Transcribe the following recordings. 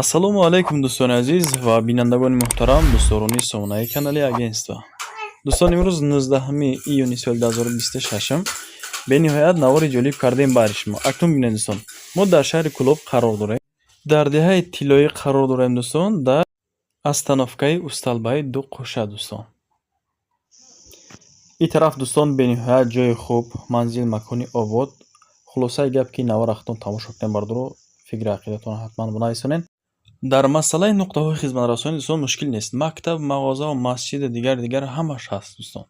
ассалому алайкум дӯстони азиз ва бинандагони муҳтарам, дӯстдорони сомонаи канали агентства. дӯстон, имрӯз 19 июни соли 2026 бениҳоят навори ҷолиб кардаем бари шумо. Акнун бинед дӯстон, мо дар шаҳри Кӯлоб қарор дорем. Дар деҳаи тиллоӣ қарор дорем дӯстон, дар остановкаи Усталбаи ду қӯша дӯстон. ин тараф дӯстон бениҳоят ҷойи хуб, манзил макони обод. хулосаи гап ки наварахтон тамошо кунем бардуро фикри ақидатон ҳатман бинависонед. дар масъалаи нуқтаҳои хизматрасонӣ дӯстон мушкил нест. Мактаб, мағоза ва масҷиди дигар ҳамаш ҳаст дӯстон.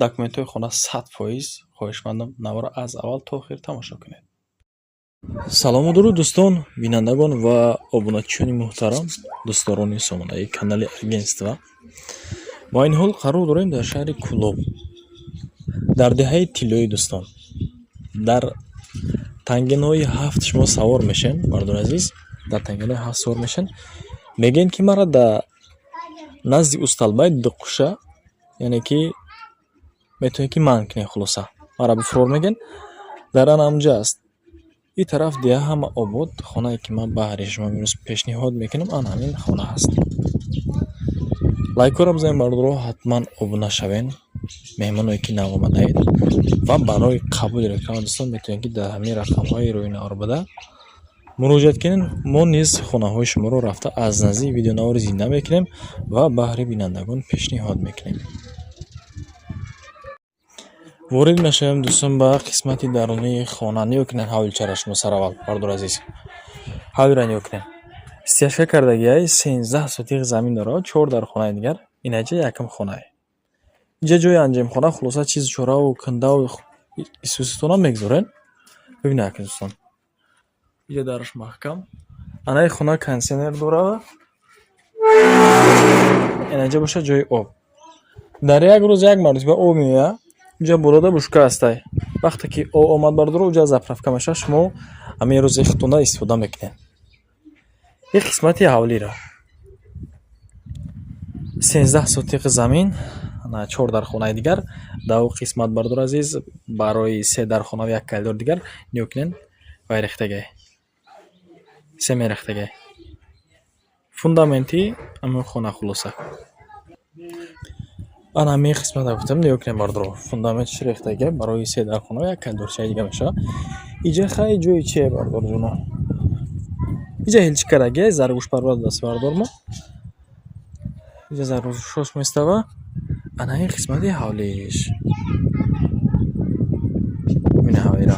документҳои хона 100%. хоҳишмандам навора аз аввал то охир тамошо кунед. салому дуруд дӯстон, бинандагон ва обуначиёни муҳтарам, дӯстдорони сомонаи канали агентства. ба ин ҳол қарор дорем дар шаҳри Кӯлоб, дар деҳаи тиллоӣ дӯстон. дар тангинои 7 шумо савор мешен, бардори азиз. дар тангинои 7 савор мешен. мегӯянд ки мара дар назди Усталбаи ду қӯша, яъне ки метавонед ки манъ кунед. хулоса мара бифурор мегӯянд. дар ан ҳамҷо аст. ин тараф деҳа ҳама обод. хонае ки ман баҳри шумо имрӯз пешниҳод мекунам, ан ҳамин хона аст. лайкора бизанед бардуро, ҳатман обуна шавен. меҳмоное ки нав омадаед ва барои қабули реклама дӯстон метавонед ки дар ҳамин рақамҳои рӯи наварбада муроҷиат кунед. мо низ хонаҳои шуморо рафта аз наздик видеонавори зинда мекунем ва баҳри бинандагон пешниҳод мекунем. ворид мешавем дӯстон ба қисмати дарунии хона. нигоҳ кунед ҳавлчара шумо сараввал, бардор азиз. ҳавлира нигоҳ кунед. стяжка кардагиай 13 сотиқи замин дорад, 4 дар хонаи дигар. инаҷа якум хонае. инҷа ҷои анҷомхона, хулоса чизи чораву кандаву исӯситона мегузорен. бибинед акун дӯстон. инҷа дараш маҳкам. анаи хона кондисионер дорад. инаҷа боша ҷои об. дар як рӯз як мартиба об меояд. инҷа болода бушка астай. вақте ки об омад бардуро, инҷа заправка мешавад. шумо ҳамин рӯз хутона истифода мекунед. ин қисмати ҳавлира 13 сотиқи замин, 4 дар хонаи дигар. дав қисмат бардор азиз, барои 3 дар хона ва 1 коридор дигар. нигоҳ кунед вай рехтагай. 3 мерехтагай. фундаменти ҳамин хона хулоса. ан ҳамин қисмата гуфтам, нигоҳ кунед бардуро. фундаментиш рехтагай барои 3 дар хона ва 1 коридор чай дига мешавад. инҷа хай ҷои чие бардор ҷуно. инҷа ҳелчи карагай заргӯшпарвар даст бардор мо. инҷа заргӯшош местава. ана ин қисмати ҳавлиш. бина ҳавлира.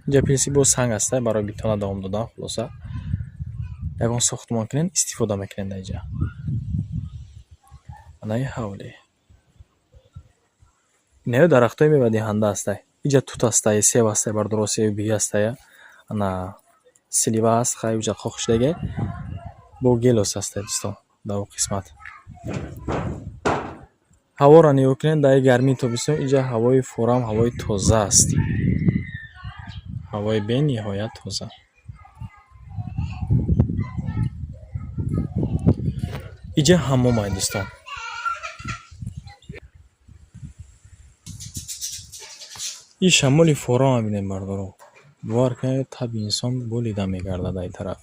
инҷа пилси бо санг аста барои битона давом додан. хулоса ягон сохтмон кунед, истифода мекунед дар инҷа. ана ин ҳавле. инаё дарахтои мевадиҳанда астай. инҷа тут астай, себ астай, бардуро себи биҳӣ астая. ана слива аст, хай уҷа хохшидагай. бо гелос астай дӯстон. дав қисмат. ҳавора нигоҳ кунед, дар гармии тобистон инҷа ҳавои форам, ҳавои тоза аст. ҳавои бениҳоят тоза. инҷа ҳаммомай дӯстон. ин шамоли форам бинед бардоро. бовар кунед, таби инсон болида мегардад дар ин тараф.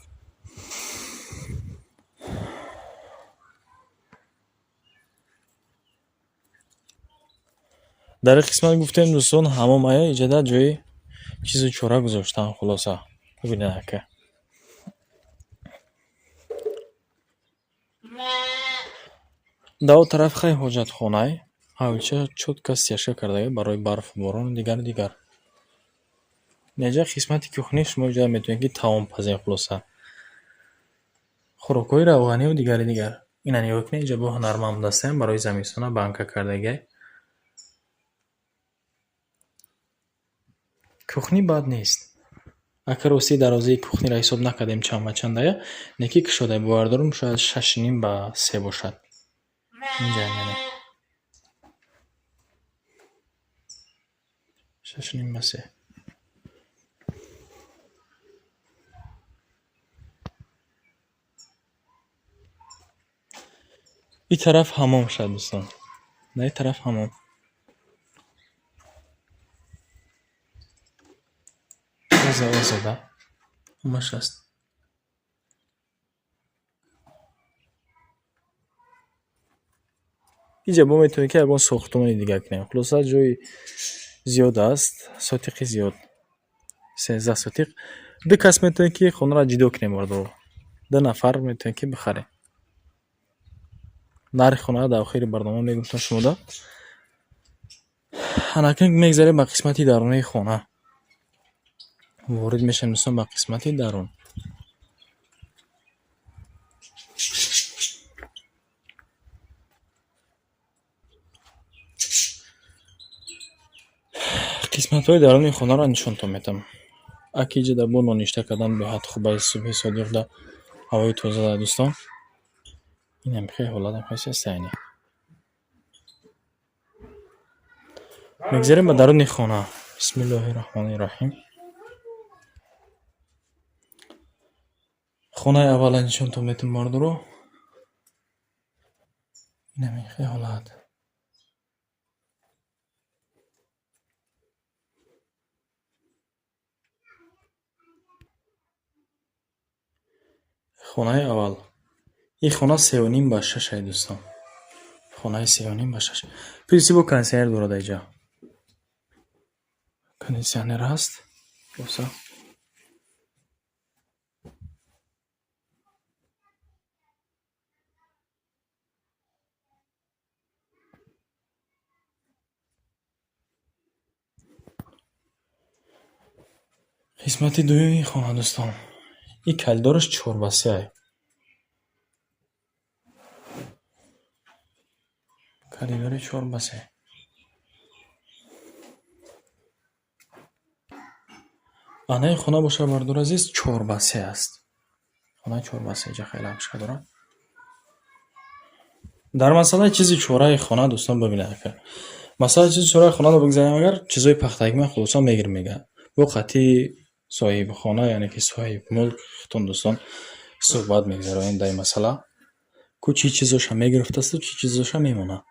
дар ин қисмат гуфтем дӯстон ҳаммомая. инҷа дар ҷои чизу чора гузоштан. хулоса бибинед ака. дар он тараф хай ҳоҷатхонае. ҳавлча чотка стяжка кардагай барои барфу борону дигар. инҷа қисмати кухни. шумо инҷа метавонед ки таом пазем. хулоса хӯрокҳои равғанию дигар. ина нигоҳ кунед, инҷа бо ҳунарманд астаем барои замистона банка кардагай. кухни бад нест. акар ости дарозаи кухниро ҳисоб накардем чанд ба чандая, неки кушодай бовардорум шояд 6.5 ба 3 бошад. инҷа яъне 6.5 ба 3. ин тараф ҳаммом шад дӯстон. дар ин тараф ҳаммом. زده همش هست. اینجا با میتونیم که یگان ساختمانی دیگه کنیم. خلاصه جای زیاد است، ساتیقی زیاد، 13 ساتیق. دو کس میتونیم که خونه را جدا کنیم باردو، 2 نفر میتونیم که بخریم. نرخ خونه را در آخر برنامه میگفتم شما دا. حناکنون میگذاریم به قسمتی درونه خونه. وارد میشیم دوستان به قسمتی درون. قسمت‌های درون خونه را نشونتون میدم. اکی در بو نانشته کردن به حد خوبه صبح صادق در هوای تازه در دوستان. این هم خیلی حالت خیلی سینی. میگذاریم به درون خانه. بسم الله الرحمن الرحیم. خانه اول نشونتون میدم مردو رو. این هم خیلی حالت. خانه اول. این خانه 3.5 به 6 دوستان. خانه 3.5 به 6. پیسی با کنسیونر داره اینجا. کنسیونر هست. بسا. قسمتی دوی خانه دوستان. این کلدارش 4 به 3. کلیداری 4 به 3. آنه خانه باشه بردار عزیز 4 به 3 است. خانه 4 به 3 جا خیلی همشکه دارم. در مسئله چیزی چوره خانه دوستان ببینه که مثلا چیزی چوره خانه رو بگذاریم اگر چیزای پختگی من خودسان میگیرم میگه با خطی صاحب خانه یعنی که صاحب ملک خودتون دوستان صحبت میگذاره این در مسئله که چی چیزاش هم میگرفته است و چی چیزاش هم میمونه.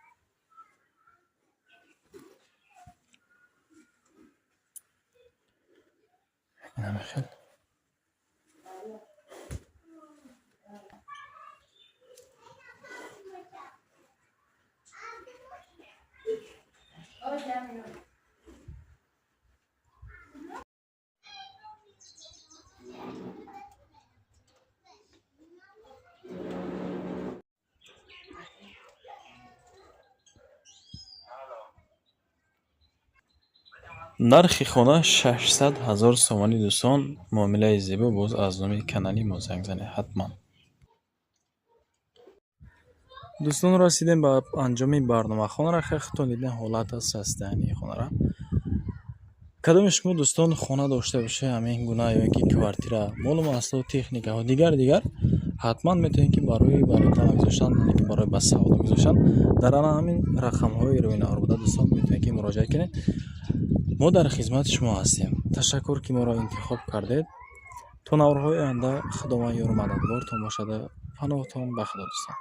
این همه خیلی نرخ خانه 600,000 سومانی دوستان. معامله زیبا باز از نام کانالی ما زنگ زنه حتما. دوستان رسیدیم به انجام برنامه. خانه را خودتون دیدین حالت است سستانی خانه را. کدام شما دوستان خانه داشته باشه همین گونه یا که کوارتیر معلوم است و تکنیک ها دیگر حتما میتونین که برای برنامه گذاشتن یعنی که برای بس سواد گذاشتن در همین رقم های روی نهار بوده دوستان میتونین که مراجعه کنید. ما در خدمت شما هستیم. تشکر که ما را انتخاب کردید. تا نوارهای آینده خداوند یار مددگار تان باشد. پناهتان به خدا دوستان.